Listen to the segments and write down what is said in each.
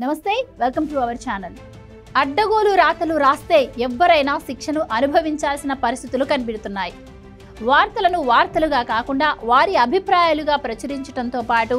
నమస్తే welcome to our channel. అడ్డగోలు రాతలు రాస్తే ఎవ్వరైనా శిక్షను అనుభవించాల్సిన పరిస్థితులు కనిపిస్తున్నాయి. వార్తలను వార్తలుగా కాకుండా వారి అభిప్రాయాలుగా ప్రచురించడంతో పాటు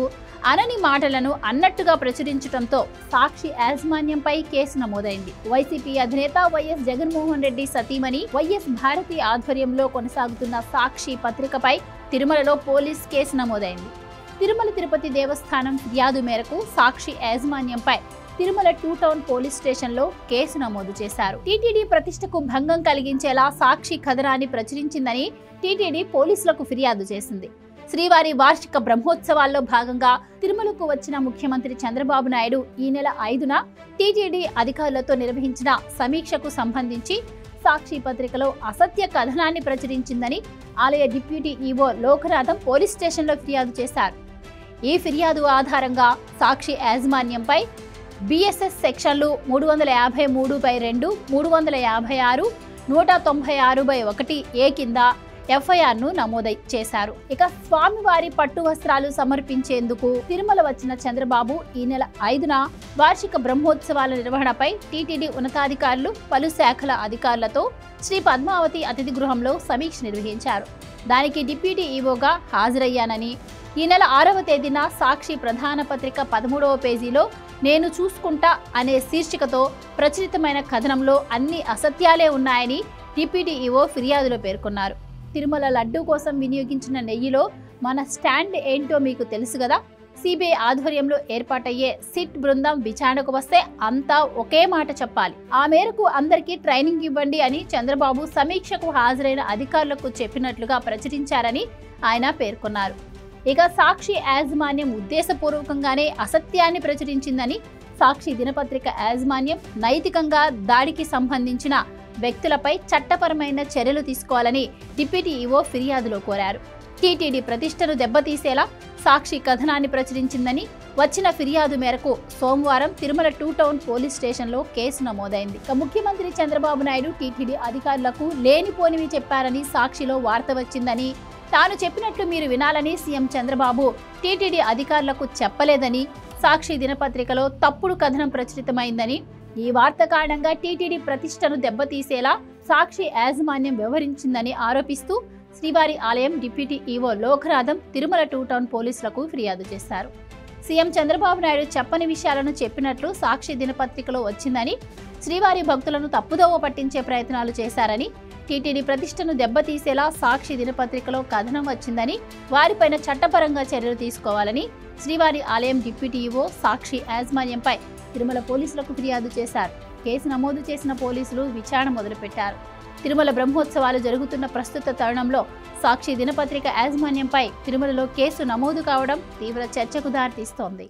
అనని మాటలను అన్నట్టుగా ప్రచురించడంతో సాక్షి యాజమాన్యంపై కేసు నమోదైంది. వైసీపీ అధినేత వైఎస్ జగన్మోహన్ రెడ్డి సతీమణి వైఎస్ భారతి ఆధ్వర్యంలో కొనసాగుతున్న సాక్షి పత్రికపై తిరుమలలో పోలీస్ కేసు నమోదైంది. తిరుమల తిరుపతి దేవస్థానం ఫిర్యాదు మేరకు సాక్షి యాజమాన్యంపై తిరుమల 2 టౌన్ పోలీస్ స్టేషన్లో కేసు నమోదు చేశారు. టీటీడీ ప్రతిష్టకు భంగం కలిగించేలా సాక్షి కథనాన్ని ప్రచురించిందని టీటీడీ పోలీసులకు ఫిర్యాదు చేసింది. శ్రీవారి వార్షిక బ్రహ్మోత్సవాల్లో భాగంగా తిరుమలకు వచ్చిన ముఖ్యమంత్రి చంద్రబాబు నాయుడు ఈ నెల 5న టీటీడీ అధికారులతో నిర్వహించిన సమీక్షకు సంబంధించి సాక్షి పత్రికలో అసత్య కథనాన్ని ప్రచురించిందని ఆలయ డిప్యూటీ ఈవో లోకనాథం పోలీస్ స్టేషన్లో ఫిర్యాదు చేశారు. ఈ ఫిర్యాదు ఆధారంగా సాక్షి యాజమాన్యంపై బిఎస్ఎస్ సెక్షన్లు 353/2, 356, 196/1 ఏ కింద ఎఫ్ఐఆర్ను నమోదు చేశారు. ఇక స్వామివారి పట్టు వస్త్రాలు సమర్పించేందుకు తిరుమల వచ్చిన చంద్రబాబు ఈ నెల 5న వార్షిక బ్రహ్మోత్సవాల నిర్వహణపై టీటీడీ ఉన్నతాధికారులు పలు శాఖల అధికారులతో శ్రీ పద్మావతి అతిథి గృహంలో సమీక్ష నిర్వహించారు. దానికి డిప్యూటీ ఈవోగా హాజరయ్యానని, ఈ నెల 6వ తేదీన సాక్షి ప్రధాన పత్రిక 13వ పేజీలో నేను చూసుకుంటా అనే శీర్షికతో ప్రచురితమైన కథనంలో అన్ని అసత్యాలే ఉన్నాయని డిప్యూటీ ఈవో ఫిర్యాదులో పేర్కొన్నారు. తిరుమల లడ్డూ కోసం వినియోగించిన నెయ్యిలో మన స్టాండ్ ఏంటో మీకు తెలుసు కదా. సిబిఐ ఆధ్వర్యంలో ఏర్పాటయ్యే సిట్ బృందం విచారణకు వస్తే అంతా ఒకే మాట చెప్పాలి. ఆ మేరకు అందరికీ ట్రైనింగ్ ఇవ్వండి అని చంద్రబాబు సమీక్షకు హాజరైన అధికారులకు చెప్పినట్లుగా ప్రచురించారని ఆయన పేర్కొన్నారు. ఇక సాక్షి యాజమాన్యం ఉద్దేశపూర్వకంగానే అసత్యాన్ని ప్రచురించిందని, సాక్షి దినపత్రిక యాజమాన్యం నైతికంగా దాడికి సంబంధించిన వ్యక్తులపై చట్టపరమైన చర్యలు తీసుకోవాలని డిప్యూటీ ఈవో ఫిర్యాదులో కోరారు. టీటీడీ ప్రతిష్టను దెబ్బతీసేలా సాక్షి కథనాన్ని ప్రచురించిందని వచ్చిన ఫిర్యాదు మేరకు సోమవారం తిరుమల 2 టౌన్ పోలీస్ స్టేషన్లో కేసు నమోదైంది. ముఖ్యమంత్రి చంద్రబాబు నాయుడు టీటీడీ అధికారులకు లేనిపోనివి చెప్పారని సాక్షిలో వార్త వచ్చిందని, తాను చెప్పినట్లు మీరు వినాలని సీఎం చంద్రబాబు టీటీడీ అధికారులకు చెప్పలేదని, సాక్షి దినపత్రికలో తప్పుడు కథనం ప్రచురితమైందని, ఈ వార్త కారణంగా టీటీడీ ప్రతిష్టను దెబ్బతీసేలా సాక్షి యాజమాన్యం వ్యవహరించిందని ఆరోపిస్తూ శ్రీవారి ఆలయం deputy EO Lokanatham Tirumala 2 town పోలీసులకు ఫిర్యాదు చేశారు. సీఎం చంద్రబాబు నాయుడు చెప్పని విషయాలను చెప్పినట్లు సాక్షి దినపత్రికలో వచ్చిందని, శ్రీవారి భక్తులను తప్పుదోవ పట్టించే ప్రయత్నాలు చేశారని, టీటీడీ ప్రతిష్టను దెబ్బతీసేలా సాక్షి దినపత్రికలో కథనం వచ్చిందని, వారిపైన చట్టపరంగా చర్యలు తీసుకోవాలని శ్రీవారి ఆలయం డిప్యూటీ ఈవో సాక్షి యాజమాన్యంపై తిరుమల పోలీసులకు ఫిర్యాదు చేశారు. కేసు నమోదు చేసిన పోలీసులు విచారణ మొదలుపెట్టారు. తిరుమల బ్రహ్మోత్సవాలు జరుగుతున్న ప్రస్తుత తరుణంలో సాక్షి దినపత్రిక యాజమాన్యంపై తిరుమలలో కేసు నమోదు కావడం తీవ్ర చర్చకు దారితీస్తోంది.